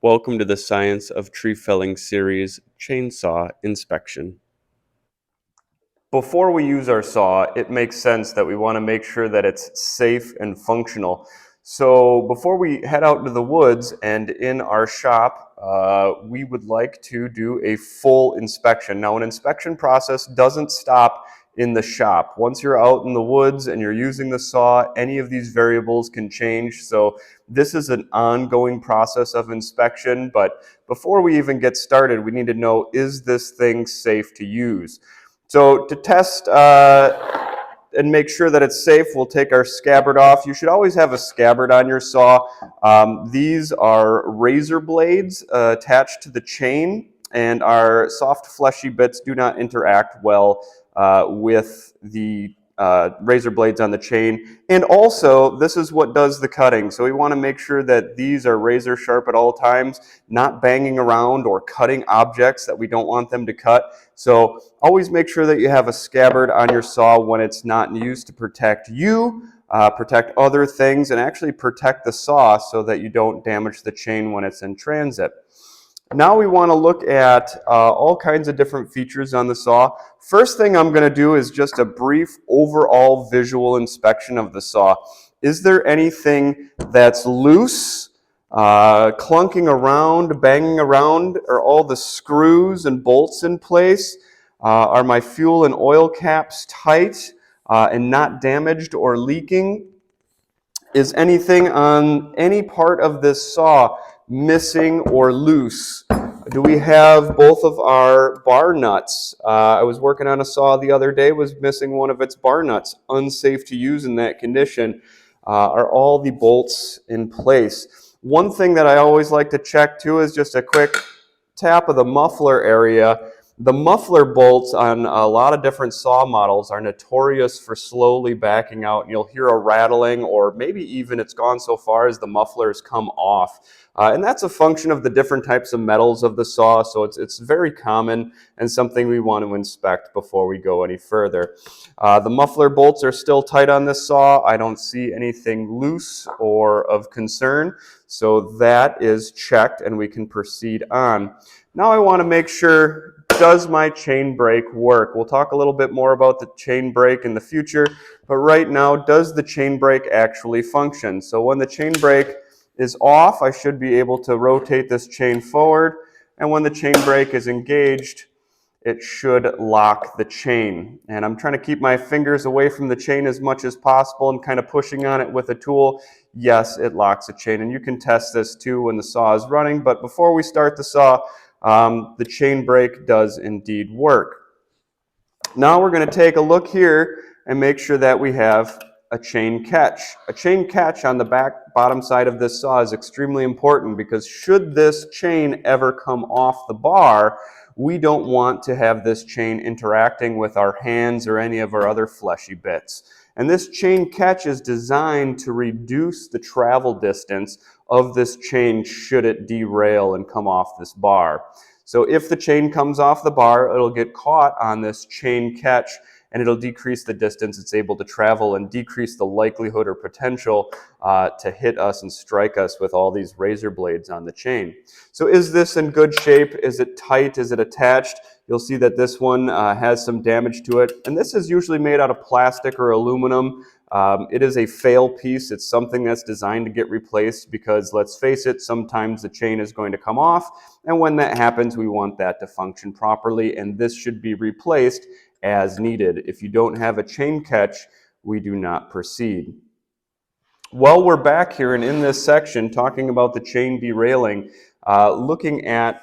Welcome to the Science of Tree Felling series, Chainsaw Inspection. Before we use our saw, it makes sense that we want to make sure that it's safe and functional. So before we head out into the woods and in our shop, we would like to do a full inspection. Now, an inspection process doesn't stop in the shop. Once you're out in the woods and you're using the saw, any of these variables can change. So this is an ongoing process of inspection, but before we even get started, we need to know, is this thing safe to use? So to test and make sure that it's safe, we'll take our scabbard off. You should always have a scabbard on your saw. These are razor blades attached to the chain, and our soft fleshy bits do not interact well with the razor blades on the chain. And also, this is what does the cutting. So we want to make sure that these are razor sharp at all times, not banging around or cutting objects that we don't want them to cut. So always make sure that you have a scabbard on your saw when it's not used to protect you, protect other things, and actually protect the saw so that you don't damage the chain when it's in transit. Now we want to look at all kinds of different features on the saw. First thing I'm going to do is just a brief overall visual inspection of the saw. Is there anything that's loose, clunking around, banging around? Are all the screws and bolts in place? Are my fuel and oil caps tight and not damaged or leaking? Is anything on any part of this saw missing or loose? Do we have both of our bar nuts? I was working on a saw the other day, was missing one of its bar nuts. Unsafe to use in that condition. Are all the bolts in place? One thing that I always like to check too is just a quick tap of the muffler area. The muffler bolts on a lot of different saw models are notorious for slowly backing out, and you'll hear a rattling, or maybe even it's gone so far as the mufflers come off. And that's a function of the different types of metals of the saw, so it's very common and something we want to inspect before we go any further. The muffler bolts are still tight on this saw. I don't see anything loose or of concern, so that is checked and we can proceed on. Now I want to make sure, does my chain brake work? We'll talk a little bit more about the chain brake in the future, but right now, does the chain brake actually function? So when the chain brake is off, I should be able to rotate this chain forward, and when the chain brake is engaged, it should lock the chain. And I'm trying to keep my fingers away from the chain as much as possible and kind of pushing on it with a tool. Yes, it locks the chain, and you can test this too when the saw is running, but before we start the saw, the chain brake does indeed work. Now we're going to take a look here and make sure that we have a chain catch. A chain catch on the bottom side of this saw is extremely important because should this chain ever come off the bar, we don't want to have this chain interacting with our hands or any of our other fleshy bits. And this chain catch is designed to reduce the travel distance of this chain should it derail and come off this bar. So if the chain comes off the bar, it'll get caught on this chain catch and it'll decrease the distance it's able to travel and decrease the likelihood or potential to hit us and strike us with all these razor blades on the chain. So is this in good shape? Is it tight? Is it attached? You'll see that this one has some damage to it. And this is usually made out of plastic or aluminum. It is a fail piece. It's something that's designed to get replaced because, let's face it, sometimes the chain is going to come off. And when that happens, we want that to function properly. And this should be replaced as needed. If you don't have a chain catch, we do not proceed. While we're back here and in this section talking about the chain derailing, looking at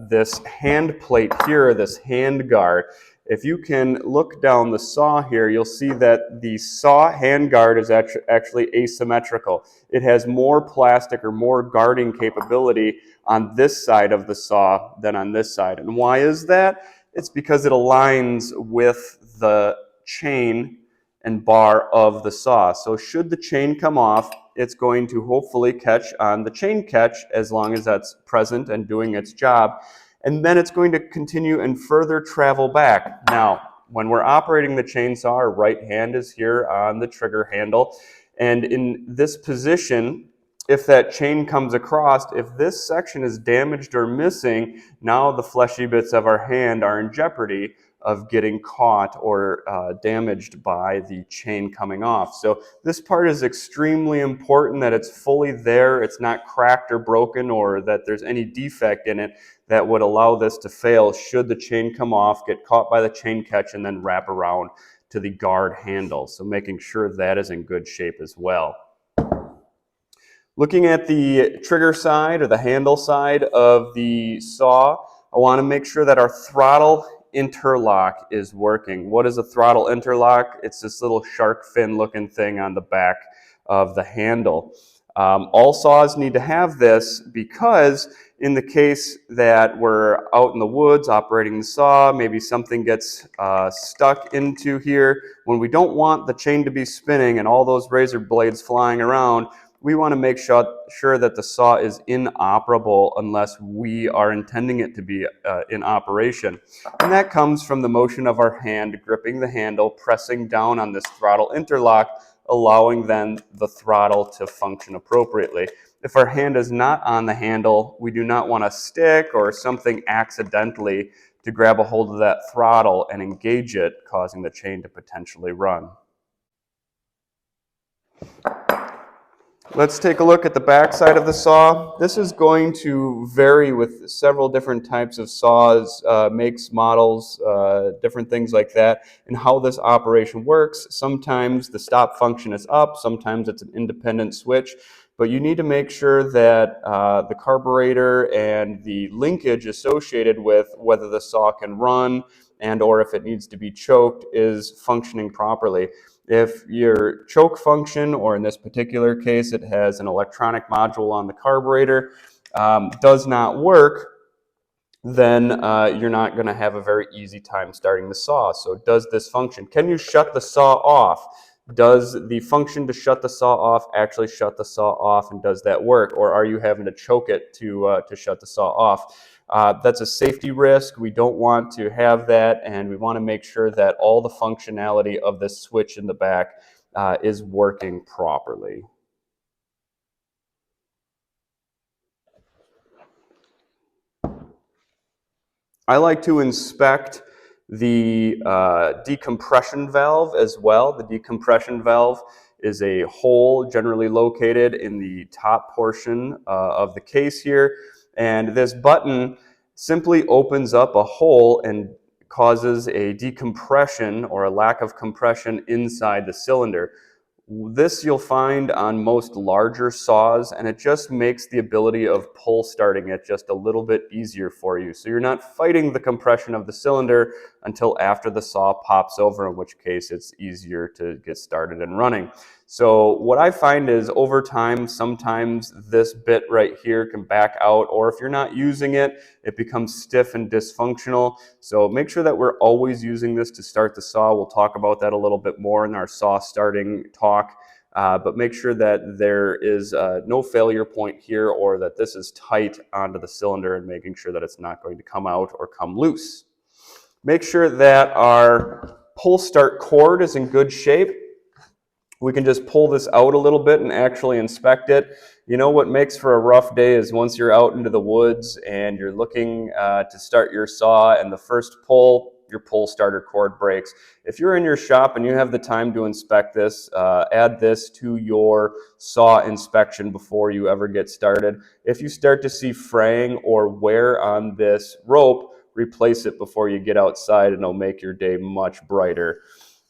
this hand plate here, this hand guard, if you can look down the saw here, you'll see that the saw hand guard is actually asymmetrical. It has more plastic or more guarding capability on this side of the saw than on this side. And why is that? It's because it aligns with the chain and bar of the saw. So should the chain come off, it's going to hopefully catch on the chain catch as long as that's present and doing its job. And then it's going to continue and further travel back. Now, when we're operating the chainsaw, our right hand is here on the trigger handle. And in this position, if that chain comes across, if this section is damaged or missing, now the fleshy bits of our hand are in jeopardy of getting caught or damaged by the chain coming off. So this part is extremely important that it's fully there, it's not cracked or broken, or that there's any defect in it that would allow this to fail should the chain come off, get caught by the chain catch, and then wrap around to the guard handle. So making sure that is in good shape as well. Looking at the trigger side or the handle side of the saw, I want to make sure that our throttle interlock is working. What is a throttle interlock? It's this little shark fin looking thing on the back of the handle. All saws need to have this because in the case that we're out in the woods operating the saw, maybe something gets stuck into here. When we don't want the chain to be spinning and all those razor blades flying around, we want to make sure that the saw is inoperable unless we are intending it to be in operation. And that comes from the motion of our hand gripping the handle, pressing down on this throttle interlock, allowing then the throttle to function appropriately. If our hand is not on the handle, we do not want a stick or something accidentally to grab a hold of that throttle and engage it, causing the chain to potentially run. Let's take a look at the back side of the saw. This is going to vary with several different types of saws, makes, models, different things like that, and how this operation works. Sometimes the stop function is up, sometimes it's an independent switch, but you need to make sure that the carburetor and the linkage associated with whether the saw can run and or if it needs to be choked is functioning properly. If your choke function, or in this particular case, it has an electronic module on the carburetor, does not work, then you're not going to have a very easy time starting the saw. So does this function? Can you shut the saw off? Does the function to shut the saw off actually shut the saw off, and does that work? Or are you having to choke it to shut the saw off? That's a safety risk. We don't want to have that, and we want to make sure that all the functionality of this switch in the back is working properly. I like to inspect the decompression valve as well. The decompression valve is a hole generally located in the top portion of the case here. And this button simply opens up a hole and causes a decompression or a lack of compression inside the cylinder. This you'll find on most larger saws, and it just makes the ability of pull starting it just a little bit easier for you. So you're not fighting the compression of the cylinder until after the saw pops over, in which case it's easier to get started and running. So what I find is over time, sometimes this bit right here can back out, or if you're not using it, it becomes stiff and dysfunctional. So make sure that we're always using this to start the saw. We'll talk about that a little bit more in our saw starting talk. But make sure that there is no failure point here, or that this is tight onto the cylinder, and making sure that it's not going to come out or come loose. Make sure that our pull start cord is in good shape. We can just pull this out a little bit and actually inspect it. You know what makes for a rough day is once you're out into the woods and you're looking to start your saw, and the first pull, your pull starter cord breaks. If you're in your shop and you have the time to inspect this, add this to your saw inspection before you ever get started. If you start to see fraying or wear on this rope, replace it before you get outside, and it'll make your day much brighter.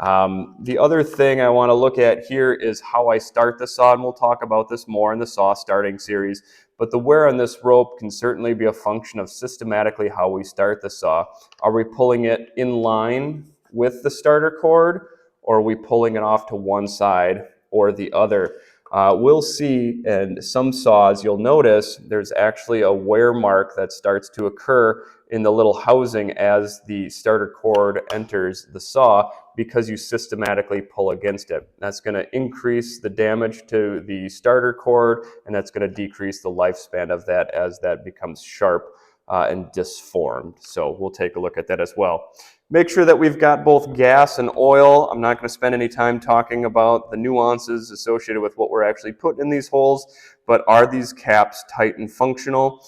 The other thing I want to look at here is how I start the saw, and we'll talk about this more in the saw starting series. But the wear on this rope can certainly be a function of systematically how we start the saw. Are we pulling it in line with the starter cord, or are we pulling it off to one side or the other? We'll see in some saws, you'll notice there's actually a wear mark that starts to occur in the little housing as the starter cord enters the saw, because you systematically pull against it. That's going to increase the damage to the starter cord, and that's going to decrease the lifespan of that as that becomes sharp and disformed. So we'll take a look at that as well. Make sure that we've got both gas and oil. I'm not going to spend any time talking about the nuances associated with what we're actually putting in these holes, but are these caps tight and functional?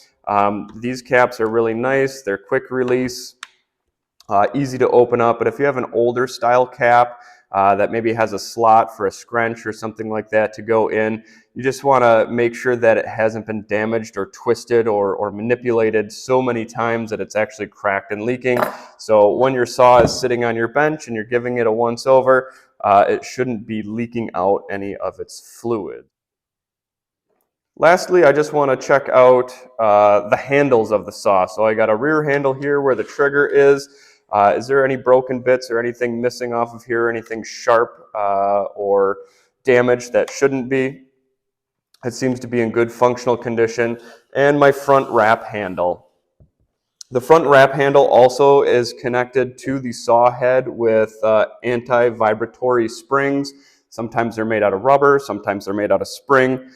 These caps are really nice. They're quick release, easy to open up, but if you have an older style cap that maybe has a slot for a scrunch or something like that to go in, you just want to make sure that it hasn't been damaged or twisted or manipulated so many times that it's actually cracked and leaking. So when your saw is sitting on your bench and you're giving it a once over, it shouldn't be leaking out any of its fluid. Lastly, I just want to check out the handles of the saw. So I got a rear handle here where the trigger is. Is there any broken bits or anything missing off of here, anything sharp or damaged that shouldn't be? It seems to be in good functional condition. And my front wrap handle. The front wrap handle also is connected to the saw head with anti-vibratory springs. Sometimes they're made out of rubber, sometimes they're made out of spring.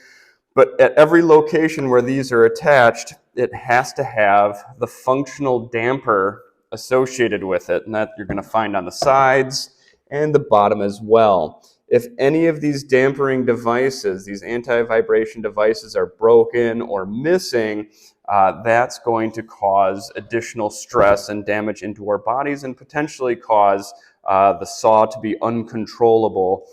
But at every location where these are attached, it has to have the functional damper associated with it, and that you're going to find on the sides and the bottom as well. If any of these dampering devices, these anti-vibration devices, are broken or missing, that's going to cause additional stress and damage into our bodies and potentially cause the saw to be uncontrollable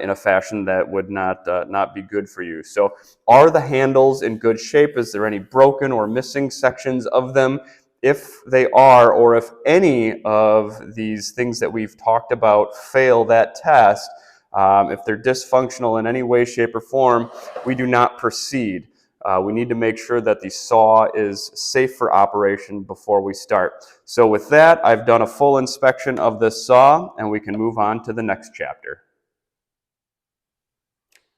in a fashion that would not be good for you. So are the handles in good shape? Is there any broken or missing sections of them? If they are, or if any of these things that we've talked about fail that test, if they're dysfunctional in any way, shape, or form, we do not proceed. We need to make sure that the saw is safe for operation before we start. So with that, I've done a full inspection of this saw, and we can move on to the next chapter.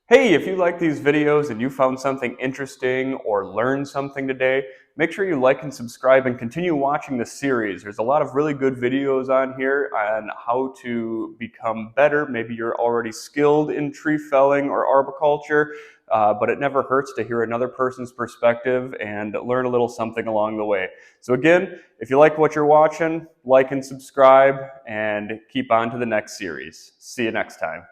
Hey, if you like these videos and you found something interesting or learned something today, make sure you like and subscribe and continue watching the series. There's a lot of really good videos on here on how to become better. Maybe you're already skilled in tree felling or arboriculture, but it never hurts to hear another person's perspective and learn a little something along the way. So again, if you like what you're watching, like and subscribe and keep on to the next series. See you next time.